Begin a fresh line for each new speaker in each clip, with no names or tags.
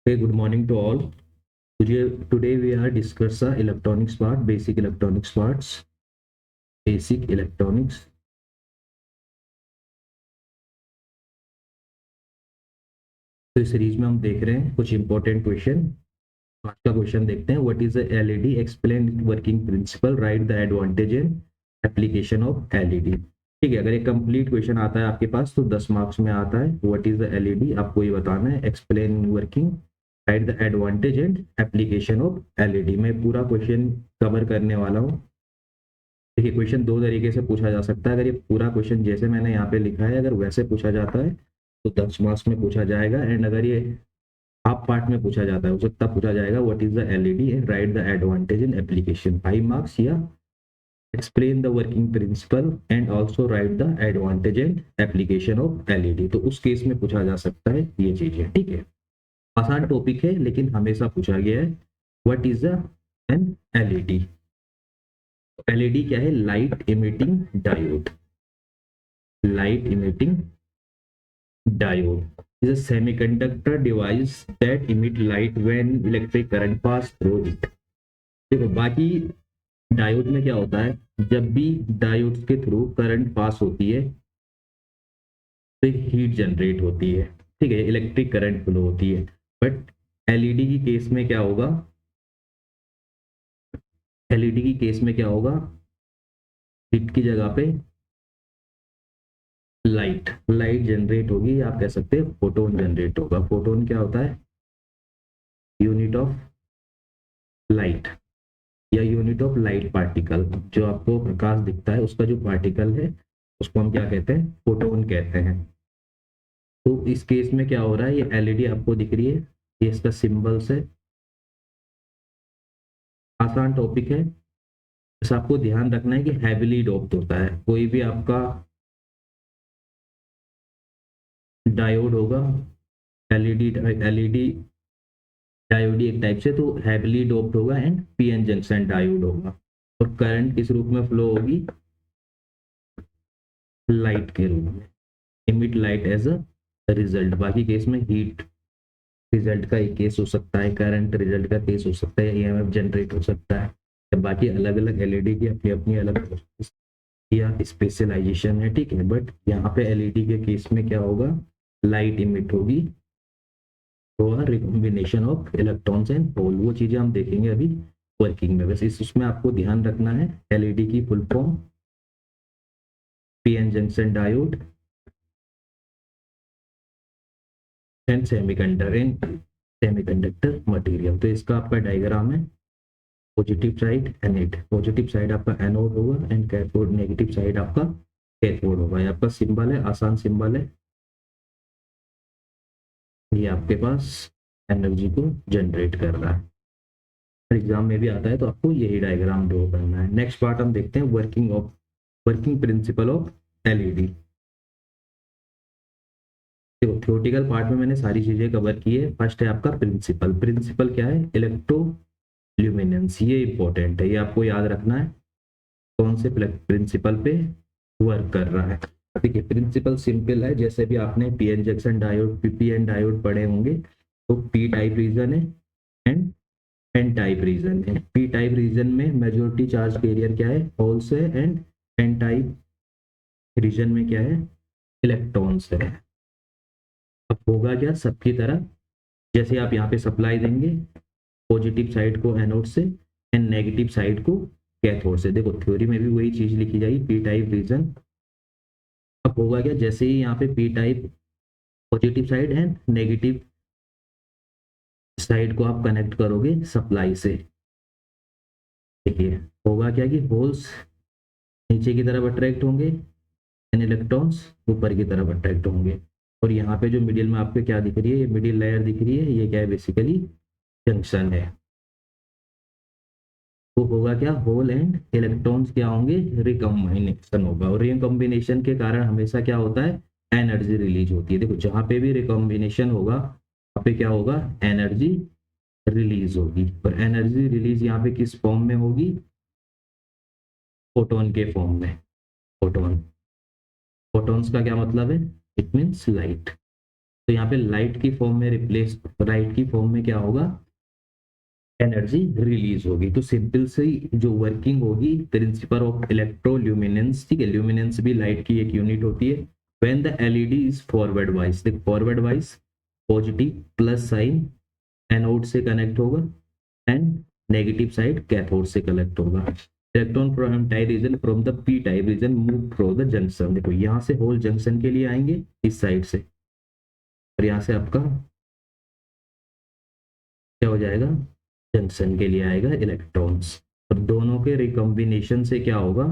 Hey, good morning to all. Today we are discuss electronics part, basic electronics parts, basic electronics. तो इस series में हम देख रहे हैं कुछ इंपॉर्टेंट क्वेश्चन। आज का क्वेश्चन देखते हैं, what is the LED, explain working principle, right the advantage and application of LED. ठीक है, अगर एक कंप्लीट क्वेश्चन आता है आपके पास तो 10 मार्क्स में आता है। व्हाट इज द एलईडी, आपको ये बताना है। Explain working, right the advantage and application of LED. मैं पूरा क्वेश्चन कवर करने वाला हूँ। देखिए, क्वेश्चन दो तरीके से पूछा जा सकता है। अगर ये पूरा क्वेश्चन जैसे मैंने यहाँ पे लिखा है अगर वैसे पूछा जाता है तो 10 मार्क्स में पूछा जाएगा। एंड अगर ये हाफ पार्ट में पूछा जाता है उसे तब पूछा जाएगा what is the LED and write the advantage in application, 5 मार्क्स। या explain the working principle and also write the advantage and application of LED, तो उस केस में पूछा जा सकता है ये चीजें। ठीक है, आसान टॉपिक है लेकिन हमेशा पूछा गया है। What is the an LED. LED क्या है? Light emitting diode. Light emitting diode is a semiconductor device that emit light when electric current pass through it। देखो, बाकी डायोड में क्या होता है, जब भी डायोड के थ्रू करंट पास होती है तो एक हीट जनरेट होती है। ठीक है, इलेक्ट्रिक करंट फ्लो होती है। बट एलईडी की केस में क्या होगा, एलईडी की केस में क्या होगा, हीट की जगह पे लाइट जनरेट होगी, आप कह सकते हैं फोटोन जनरेट होगा। फोटोन क्या होता है? यूनिट ऑफ लाइट या यूनिट ऑफ लाइट पार्टिकल। जो आपको प्रकाश दिखता है उसका जो पार्टिकल है उसको हम क्या कहते हैं? फोटोन कहते हैं। तो इस केस में क्या हो रहा है, ये एलईडी आपको दिख रही है, ये इसका सिंबल्स है। आसान टॉपिक है, बस आपको ध्यान रखना है कि हैविली डोप्ड होता है। कोई भी आपका डायोड होगा, एलईडी डायोड एक टाइप से, तो हैविली डोप्ड होगा एंड पीएन जंक्शन डायोड होगा। और करंट किस रूप में फ्लो होगी? लाइट के रूप में, emit light as a result. बाकी केस में हीट रिजल्ट का एक केस हो सकता है, करंट रिजल्ट का केस हो सकता है, ईएमएफ जनरेट हो सकता है। बाकी अलग अलग एलईडी की अपनी अपनी अलग या स्पेशलाइजेशन है। ठीक है, बट यहाँ पे एलईडी के केस में क्या होगा, लाइट इमिट होगी और recombination of electrons and hole, वो चीजें हम देखेंगे अभी वर्किंग में। बस इसमें आपको ध्यान रखना है, एलईडी की full form PN junction diode and semiconductor material. तो इसका आपका डायग्राम है, positive side anode, positive side आपका एनोड होगा एंड कैथोड, नेगेटिव साइड आपका कैथोड होगा। ये आपका सिंबल है, आसान सिंबल है। ये आपके पास एनर्जी को जनरेट कर रहा है। एग्जाम में भी आता है तो आपको यही डायग्राम ड्रॉ करना है। नेक्स्ट पार्ट हम देखते हैं, वर्किंग प्रिंसिपल ऑफ एलईडी। देखो, थ्योरेटिकल पार्ट में मैंने सारी चीजें कवर की है। फर्स्ट है आपका प्रिंसिपल। प्रिंसिपल क्या है? इलेक्ट्रोल्यूमिनेंस। ये इंपॉर्टेंट है, ये आपको याद रखना है कौन से प्रिंसिपल पे वर्क कर रहा है। देखिए, प्रिंसिपल सिंपल है, जैसे भी आपने PN junction diode, PPN diode पढ़े होंगे। तो पी टाइप रीजन है एंड एन टाइप रीजन है। पी टाइप रीजन में मेजोरिटी चार्ज कैरियर क्या है? होल्स है। एंड एन टाइप रीजन में क्या है? इलेक्ट्रॉन्स है। अब होगा क्या, सबकी तरह जैसे आप यहाँ पे सप्लाई देंगे पॉजिटिव साइड को एनोड से एंड नेगेटिव साइड को कैथोड से। देखो, थ्योरी में भी वही चीज लिखी जाएगी, पी टाइप रीजन। अब होगा क्या, जैसे ही यहाँ पे P type positive side and negative side को आप कनेक्ट करोगे सप्लाई से, देखिए होगा क्या कि होल्स नीचे की तरफ अट्रैक्ट होंगे एंड इलेक्ट्रॉन्स ऊपर की तरफ अट्रैक्ट होंगे। और यहाँ पे जो मिडिल में आपको क्या दिख रही है, ये मिडिल लेयर दिख रही है, ये क्या है? बेसिकली जंक्शन है। तो होगा क्या, होल एंड इलेक्ट्रॉन्स क्या होंगे? रिकॉम्बिनेशन होगा। और रिकॉम्बिनेशन के कारण हमेशा क्या होता है? एनर्जी रिलीज होती है। देखो, जहां पे भी रिकॉम्बिनेशन होगा वहां पे क्या होगा? एनर्जी रिलीज होगी। और एनर्जी रिलीज यहाँ पे किस फॉर्म में होगी? फोटोन के फॉर्म में। फोटोन, फोटोन्स का क्या मतलब है? It means light. तो तो यहाँ पे लाइट की फॉर्म में रिप्लेस, लाइट की फॉर्म में क्या होगा, एनर्जी रिलीज होगी। तो सिंपल से जो वर्किंग होगी, प्रिंसिपल ऑफ इलेक्ट्रोल्यूमिनेंस, ठीक है, ल्यूमिनेंस भी लाइट की एक यूनिट होती है। When the LED is forward wise, देख forward wise positive plus sign anode से कनेक्ट होगा एंड नेगेटिव साइड कैथोड से कनेक्ट होगा। Electron from type region from the P type region move through the junction, देखो यहाँ से whole junction के लिए आएंगे इस साइड से, और यहाँ से आपका क्या हो जाएगा, जंक्शन के लिए आएगा इलेक्ट्रॉन्स, और दोनों के रिकॉम्बिनेशन से क्या होगा,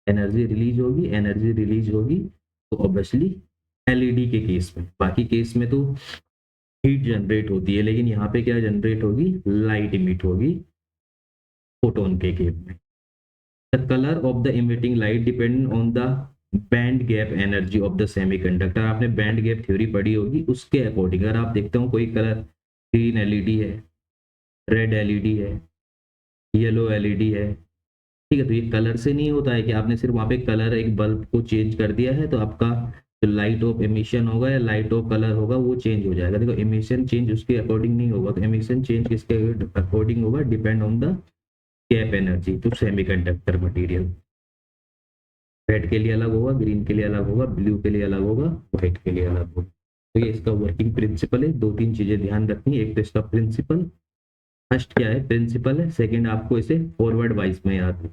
एनर्जी रिलीज होगी। एनर्जी रिलीज होगी तो ऑब्वियसली एलईडी के केस में, बाकी केस में तो हीट जनरेट होती है, लेकिन यहाँ पे क्या जनरेट होगी, लाइट इमिट होगी फोटोन के केस में। The colour of the emitting light depend on the band gap energy of the semiconductor, आपने बैंड गैप थ्योरी पढ़ी होगी, उसके अकॉर्डिंग अगर आप देखते हो कोई कलर, ग्रीन एलईडी है, रेड एलईडी है, येलो एलईडी है, ठीक है, तो ये कलर से नहीं होता है कि आपने सिर्फ वहां पे कलर एक बल्ब को चेंज कर दिया है तो आपका जो लाइट ऑफ एमिशन होगा या लाइट ऑफ कलर होगा वो चेंज हो जाएगा। देखो एमिशन चेंज उसके अकॉर्डिंग नहीं होगा, तो एमिशन चेंज किसके अकॉर्डिंग होगा, depend on the gap energy to semiconductor material. Red के लिए अलग होगा, ग्रीन के लिए अलग होगा, ब्लू के लिए अलग होगा, व्हाइट के लिए अलग होगा। तो ये इसका वर्किंग प्रिंसिपल है। दो तीन चीजें ध्यान रखनी है, एक तो इसका प्रिंसिपल, फर्स्ट क्या है प्रिंसिपल है, सेकंड आपको इसे फॉरवर्ड वाइज में याद है,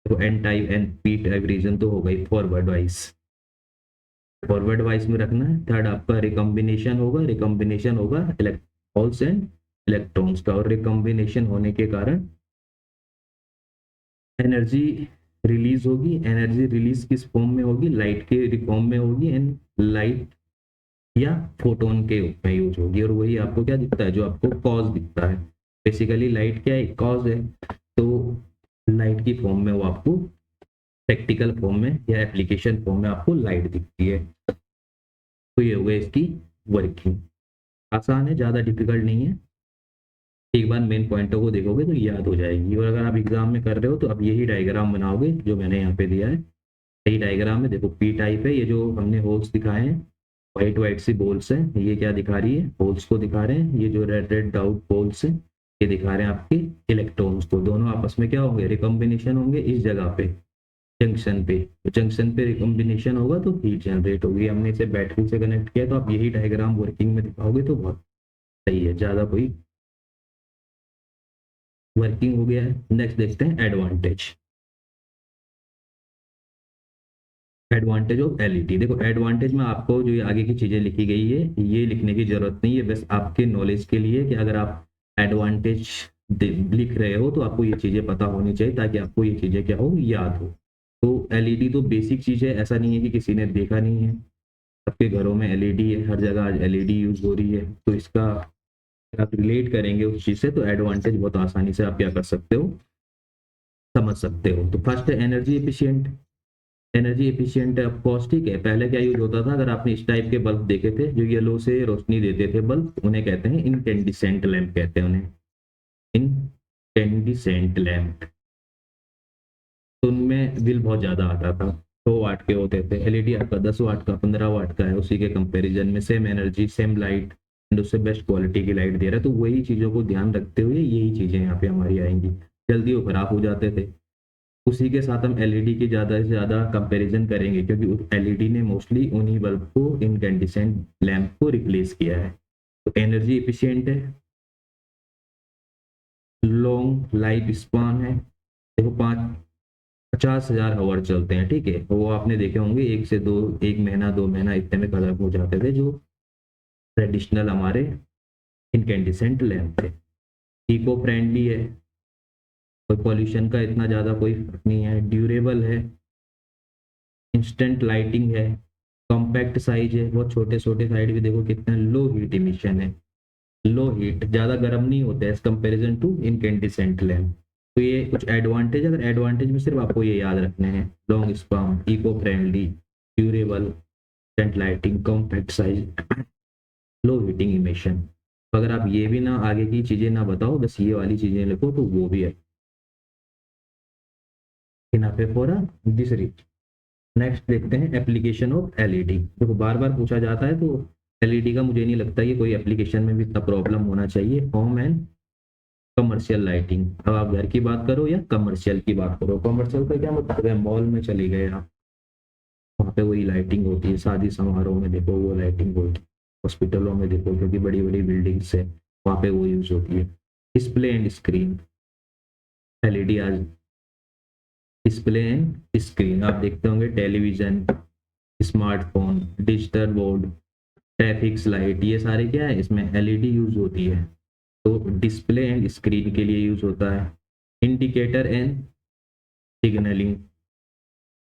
तो N type and P type region तो हो गई फॉरवर्ड वाइज, फॉरवर्ड वाइज में रखना है। थर्ड आपका रिकॉम्बिनेशन होगा, रिकॉम्बिनेशन होगा होल्स एंड इलेक्ट्रॉन्स का, और रिकॉम्बिनेशन होने के कारण एनर्जी रिलीज होगी। एनर्जी रिलीज किस फॉर्म में होगी, लाइट के फॉर्म में होगी, एंड लाइट या फोटोन के रूप में यूज होगी, और वही आपको क्या दिखता है, जो आपको कॉज दिखता है। बेसिकली लाइट क्या है, कॉज है, तो लाइट की फॉर्म में वो आपको प्रैक्टिकल फॉर्म में या एप्लीकेशन फॉर्म में आपको लाइट दिखती है। तो ये हो गया इसकी वर्किंग, आसान है, ज़्यादा डिफिकल्ट नहीं है, एक बार मेन पॉइंटों को देखोगे तो याद हो जाएगी। और अगर आप एग्जाम में कर रहे हो तो आप यही डायग्राम बनाओगे जो मैंने यहाँ पे दिया है, यही डायग्राम है। देखो पी टाइप है, ये जो हमने होल्स दिखाए हैं, व्हाइट व्हाइट सी बोल्स हैं, ये क्या दिखा रही है, होल्स को दिखा रहे हैं। ये जो रेड रेड डाउट बोल्स हैं, ये दिखा रहे हैं आपके इलेक्ट्रॉन्स को। दोनों आपस में क्या होंगे, रिकॉम्बिनेशन होंगे इस जगह पे, जंक्शन पे। तो जंक्शन पे रिकॉम्बिनेशन होगा तो हीट जनरेट होगी। हमने इसे बैटरी से कनेक्ट किया, तो आप यही डायग्राम वर्किंग में दिखाओगे तो बहुत सही है, ज़्यादा कोई वर्किंग हो गया है। नेक्स्ट देखते हैं एडवांटेज, एडवांटेज ऑफ एलईडी। देखो एडवांटेज में आपको जो ये आगे की चीजें लिखी गई है ये लिखने की जरूरत नहीं है, बस आपके नॉलेज के लिए कि अगर आप एडवांटेज लिख रहे हो तो आपको ये चीजें पता होनी चाहिए, ताकि आपको ये चीजें क्या हो, याद हो। तो एलईडी तो बेसिक चीज है, ऐसा नहीं है कि किसी ने देखा नहीं है, सबके घरों में एलईडी है, हर जगह आज एलईडी यूज हो रही है। तो इसका आप रिलेट करेंगे उस चीज से तो एडवांटेज बहुत आसानी से आप क्या कर सकते हो, समझ सकते हो। तो फर्स्ट है एनर्जी एफिशिएंट, एनर्जी एफिशिएंट है ऑफकोर्स, ठीक है। पहले क्या यूज होता था, अगर आपने इस टाइप के बल्ब देखे थे जो येलो से रोशनी देते थे बल्ब, उन्हें कहते हैं इनकेंडिसेंट लैंप, कहते हैं उन्हें इनकेंडिसेंट लैंप। तो उनमें बिल बहुत ज्यादा आता था, 100 वाट के होते थे। एलईडी आपका 10 वाट का, 15 वाट का है, उसी के कंपेरिजन में same energy same light and उससे बेस्ट क्वालिटी की लाइट दे रहा है। तो वही चीजों को ध्यान रखते हुए यही चीजें यहाँ पे हमारी आएंगी। जल्दी वो खराब हो जाते थे, उसी के साथ हम एलईडी की ज़्यादा से ज़्यादा कंपैरिजन करेंगे, क्योंकि एलईडी ने मोस्टली उन्हीं बल्ब को, इनकेंडिसेंट लैंप को रिप्लेस किया है। तो एनर्जी एफिशिएंट है, लॉन्ग लाइफ स्पान है। देखो 50,000 आवर चलते हैं, ठीक है, वो आपने देखे होंगे, 1 से 2, 1 महीना 2 महीना इतने में खत्म हो जाते थे जो ट्रेडिशनल हमारे इनकेंडिसेंट लैंप थे। इको फ्रेंडली है, कोई पॉल्यूशन का इतना ज़्यादा कोई फर्क नहीं है, ड्यूरेबल है, इंस्टेंट लाइटिंग है, कॉम्पैक्ट साइज है, बहुत छोटे छोटे साइड भी देखो कितना लो हीट इमिशन है, लो हीट, ज्यादा गर्म नहीं होता है as comparison to incandescent lamp. तो ये कुछ एडवांटेज, अगर एडवांटेज में सिर्फ आपको ये याद रखने हैं, long span, eco friendly, durable, instant lighting, compact size, low heating emission. तो अगर आप ये भी ना आगे की चीजें ना बताओ, बस ये वाली चीजें लिखो तो वो भी है इनफ है फॉर दिस रीच। नेक्स्ट देखते हैं एप्लीकेशन ऑफ एलईडी। देखो बार बार पूछा जाता है तो एलईडी का मुझे नहीं लगता कि कोई एप्लीकेशन में भी इतना प्रॉब्लम होना चाहिए। होम एंड कमर्शियल लाइटिंग, अब आप घर की बात करो या कमर्शियल की बात करो, कमर्शियल का क्या मतलब है, मॉल में चले गए आप, वहाँ पे वही लाइटिंग होती है, शादी समारोह में देखो वो लाइटिंग होती है, हॉस्पिटलों में देखो क्योंकि बड़ी बड़ी बिल्डिंग्स है वहाँ पे वो यूज होती है। डिस्प्ले एंड स्क्रीन, एलईडी आज डिस्प्ले एंड स्क्रीन आप देखते होंगे, television, smartphone, digital board, traffic light, ये सारे क्या है इसमें एलईडी यूज होती है। तो डिस्प्ले एंड स्क्रीन के लिए यूज होता है। इंडिकेटर एंड सिग्नलिंग,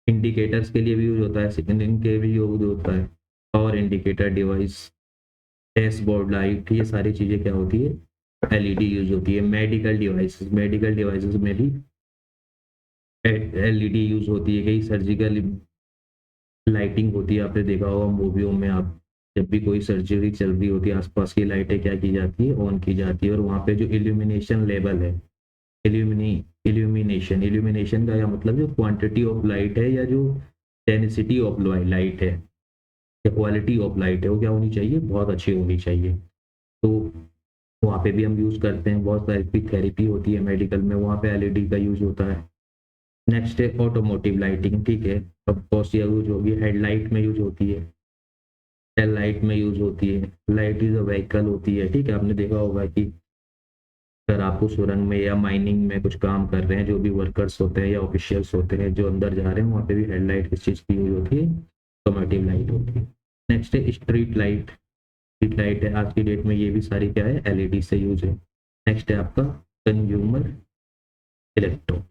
इंडिकेटर्स के लिए भी यूज होता है, सिग्नलिंग के भी यूज होता है। Power indicator device, dashboard light, ये सारी चीजें क्या होती है, एलईडी यूज होती है। मेडिकल डिवाइसेस, मेडिकल डिवाइसेस में भी एलईडी यूज होती है। कई सर्जिकल लाइटिंग होती है, आपने देखा होगा मूवियों में, आप जब भी कोई सर्जरी चल रही होती है आसपास की लाइटें क्या की जाती है, ऑन की जाती है, और वहाँ पे जो इल्यूमिनेशन लेवल है, इल्यूमिनेशन का क्या मतलब, जो क्वांटिटी ऑफ लाइट है या जो डेंसिटी ऑफ लाइट है या क्वालिटी ऑफ लाइट है, वो क्या होनी चाहिए, बहुत अच्छी होनी चाहिए। तो वहाँ पे भी हम यूज करते हैं, बहुत सारी थेरेपी होती है मेडिकल में, वहाँ पे एलईडी का यूज होता है। नेक्स्ट है ऑटोमोटिव लाइटिंग, ठीक है, अब कौन यूज होगी, हेडलाइट में यूज होती है, टेल लाइट में यूज होती है, लाइट इज अ व्हीकल होती है, ठीक है, आपने देखा होगा कि अगर आपको सुरंग में या माइनिंग में कुछ काम कर रहे हैं, जो भी वर्कर्स होते हैं या ऑफिशियल्स होते हैं जो अंदर जा रहे हैं, वहाँ पे भी हेडलाइट किस चीज़ की यूज होती है, ऑटोमोटिव लाइट होती है। नेक्स्ट है स्ट्रीट लाइट, स्ट्रीट लाइट है आज की डेट में, ये भी सारी क्या है, एलईडी से यूज है। नेक्स्ट है आपका कंज्यूमर इलेक्ट्रॉनिक,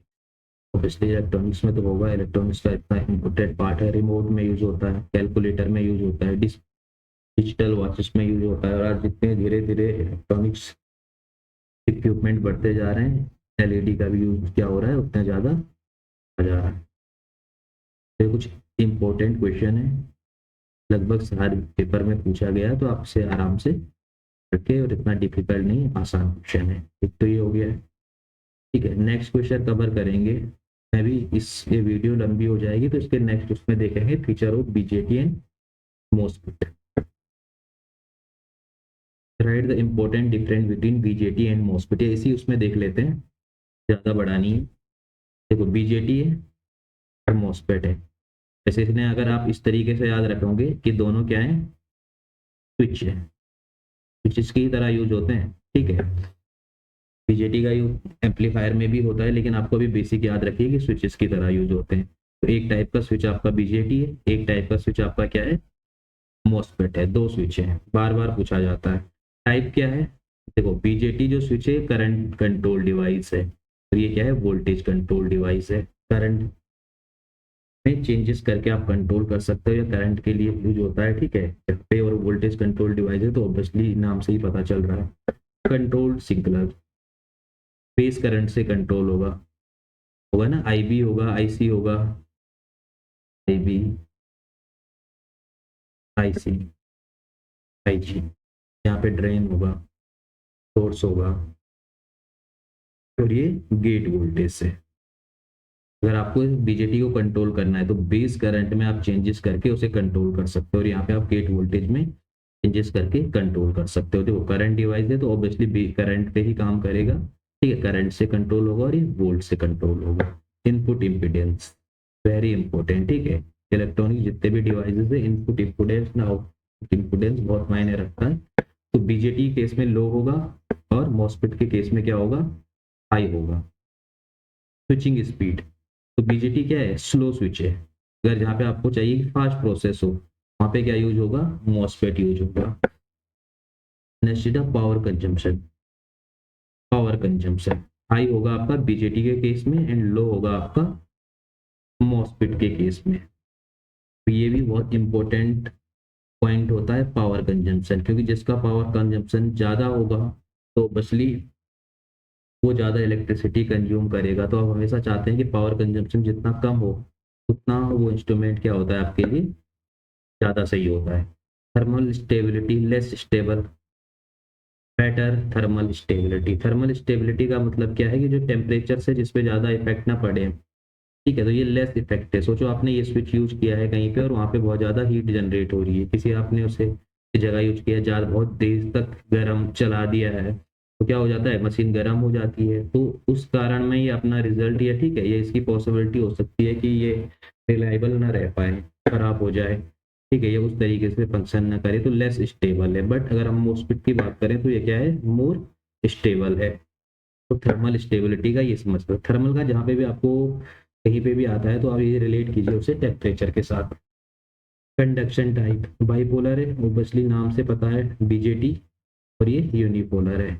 ऑब्वियसली इलेक्ट्रॉनिक्स में तो होगा, इलेक्ट्रॉनिक्स का इतना इम्पोर्टेंट पार्ट है, रिमोट में यूज होता है, कैलकुलेटर में यूज होता है, डिजिटल वॉचेस में यूज होता है, और आज जितने धीरे धीरे इलेक्ट्रॉनिक्स इक्विपमेंट बढ़ते जा रहे हैं, एलईडी का भी यूज क्या हो रहा है, उतना ज़्यादा आ जा रहा है। तो कुछ इम्पोर्टेंट क्वेश्चन है, लगभग हर पेपर में पूछा गया है, तो आपसे आराम से रखे, और इतना डिफिकल्ट नहीं, आसान क्वेश्चन है। एक तो ये हो गया है, ठीक है। नेक्स्ट क्वेश्चन कवर करेंगे, मैं भी ये वीडियो लंबी हो जाएगी तो इसके नेक्स्ट उसमें देखेंगे feature of BJT and MOSFET. Right the important difference between BJT and MOSFET, इसी उसमें देख लेते हैं, ज़्यादा बड़ा नहीं है। देखो बीजेटी है और मोस्फेट है, जैसे इसने अगर आप इस तरीके से याद रखोगे कि दोनों क्या है, स्विच है, स्विचेस की तरह यूज होते हैं, ठीक है। बीजेटी का यूज एम्पलीफायर में भी होता है, लेकिन आपको भी बेसिक याद रखिए कि स्विचेस की तरह यूज होते हैं। तो एक टाइप का स्विच आपका बीजेटी है, एक टाइप का स्विच आपका क्या है, मोस्फेट है, दो स्विच है, बार बार पूछा जाता है। टाइप क्या है, देखो बीजेटी जो स्विच है करंट कंट्रोल डिवाइस है, और ये क्या है, वोल्टेज कंट्रोल डिवाइस है। करंट में चेंजेस करके आप कंट्रोल कर सकते हो, या करंट के लिए यूज होता है, ठीक है। पे और वोल्टेज कंट्रोल डिवाइस है, तो ऑब्वियसली नाम से ही पता चल रहा है। कंट्रोल सिग्नल बेस करंट से कंट्रोल होगा, होगा ना, आईबी होगा, आईसी होगा, आईबी, आईसी, आईजी, यहाँ पे ड्रेन होगा, सोर्स होगा, और ये गेट वोल्टेज से। अगर आपको बीजेटी को कंट्रोल करना है तो बेस करंट में आप चेंजेस करके उसे कंट्रोल कर सकते हो, और यहाँ पे आप गेट वोल्टेज में चेंजेस करके कंट्रोल कर सकते हो। देखो करंट डिवाइस है तो ऑब्वियसली करंट पे ही काम करेगा, ठीक है, करंट से कंट्रोल होगा, और ये वोल्ट से कंट्रोल होगा। इनपुट इम्पीडेंस वेरी इंपॉर्टेंट, ठीक है, इलेक्ट्रॉनिक जितने भी डिवाइसेस है, इनपुट इम्पीडेंस ना आउटपुट इम्पीडेंस बहुत मायने रखता है। तो बीजेटी केस में लो होगा, और मॉस्फेट के केस में क्या होगा, हाई होगा। स्विचिंग स्पीड, तो बीजेटी क्या है, स्लो स्विच है, अगर जहाँ पे आपको चाहिए कि फास्ट प्रोसेस हो, वहाँ पे क्या यूज होगा, मॉस्फेट यूज होगा। Next power consumption, power consumption high होगा आपका बीजेटी के केस में, एंड लो होगा आपका मॉस्फेट के केस में। तो ये भी बहुत इंपॉर्टेंट पॉइंट होता है पावर कंजम्पशन, क्योंकि जिसका पावर कंजम्पशन ज़्यादा होगा तो बसली वो ज़्यादा इलेक्ट्रिसिटी कंज्यूम करेगा। तो आप हमेशा चाहते हैं कि पावर कंजम्पशन जितना कम हो, उतना वो इंस्ट्रूमेंट क्या होता है आपके लिए ज़्यादा सही होता है। Thermal stability less stable, better thermal stability, thermal stability का मतलब क्या है कि जो टेम्परेचर से जिस पे ज़्यादा इफेक्ट ना पड़े, ठीक है, तो ये लेस इफेक्ट है। सोचो आपने ये स्विच यूज किया है कहीं पे, और वहाँ पे बहुत ज़्यादा हीट जनरेट हो रही है, किसी आपने उसे की जगह यूज किया, ज़्यादा बहुत देर तक गर्म चला दिया है तो क्या हो जाता है, मशीन गर्म हो जाती है, तो उस कारण में ये अपना रिजल्ट, ये ठीक है, ये इसकी पॉसिबिलिटी हो सकती है कि ये रिलायबल ना रह पाए, खराब हो जाए, ठीक है, ये उस तरीके से फंक्शन ना करे, तो लेस स्टेबल है। बट अगर हम मोस्फेट की बात करें तो ये क्या है, मोर स्टेबल है। तो थर्मल स्टेबिलिटी का ये समझ लो, थर्मल का जहाँ पे भी आपको कहीं पे भी आता है तो आप ये रिलेट कीजिए उसे टेम्परेचर के साथ। कंडक्शन टाइप बाइपोलर है, ओबियसली नाम से पता है, बीजेटी, और ये यूनिपोलर है।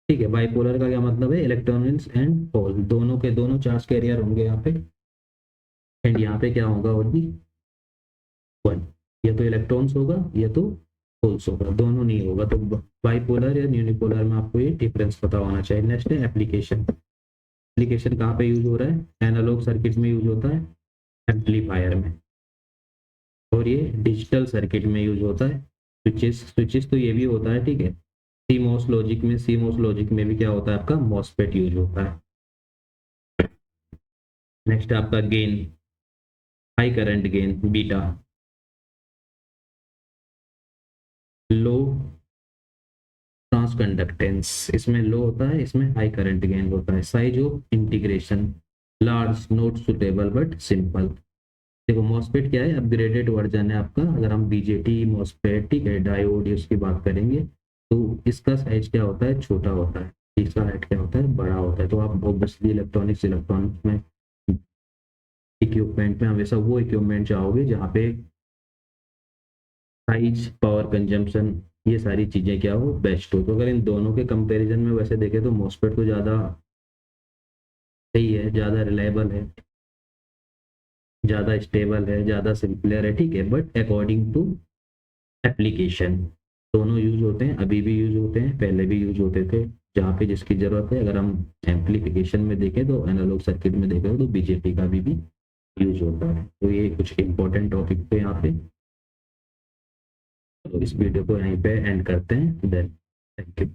ठीक है, बाइपोलर का क्या मतलब है, इलेक्ट्रॉन्स एंड होल दोनों के दोनों चार्ज कैरियर होंगे यहाँ पे, एंड यहाँ पे क्या होगा, ओनली वन, या तो इलेक्ट्रॉन्स होगा या तो होल्स होगा, दोनों नहीं होगा। तो बाइपोलर या यूनिपोलर में आपको ये डिफरेंस पता होना चाहिए। नेक्स्ट है एप्लीकेशन। एप्लीकेशन कहाँ पे यूज हो रहा है, एनालॉग सर्किट में यूज होता है, एम्पलीफायर में, और ये डिजिटल सर्किट में यूज होता है, स्विचेस, स्विचेस तो ये भी होता है, ठीक है, सीमोस लॉजिक में, सीमोस लॉजिक में भी क्या होता है, आपका मॉसफेट यूज होता है। नेक्स्ट है आपका gain, high current gain beta, low transconductance, इसमें लो होता है, इसमें हाई करंट गेन होता है। Size of integration large, not suitable but simple. देखो मॉसफेट क्या है, अपग्रेडेड वर्जन है आपका, अगर हम बीजेटी मॉसफेट, ठीक है, डायोड उसकी बात करेंगे तो इसका साइज क्या होता है, छोटा होता है, इसका हाइट क्या होता है, बड़ा होता है। तो आप ऑब्वियसली इलेक्ट्रॉनिक्स में, इक्विपमेंट में हमेशा वो इक्विपमेंट चाहोगे जहाँ पे साइज, पावर कंजम्पशन, ये सारी चीजें क्या हो, बेस्ट हो। तो अगर इन दोनों के कंपैरिजन में वैसे देखें तो मॉसफेट तो ज़्यादा सही है, ज़्यादा रिलायबल है, ज़्यादा स्टेबल है, ज़्यादा सिंपलर है, ठीक है, बट अकॉर्डिंग टू एप्लीकेशन दोनों यूज होते हैं, अभी भी यूज होते हैं, पहले भी यूज होते थे, जहाँ पे जिसकी जरूरत है। अगर हम एम्पलीफिकेशन में देखें तो एनालॉग सर्किट में देखें तो बीजेटी का भी यूज होता है। तो ये कुछ इंपॉर्टेंट टॉपिक पे यहाँ पे, तो इस वीडियो को यहीं पे एंड करते हैं, देन थैंक यू।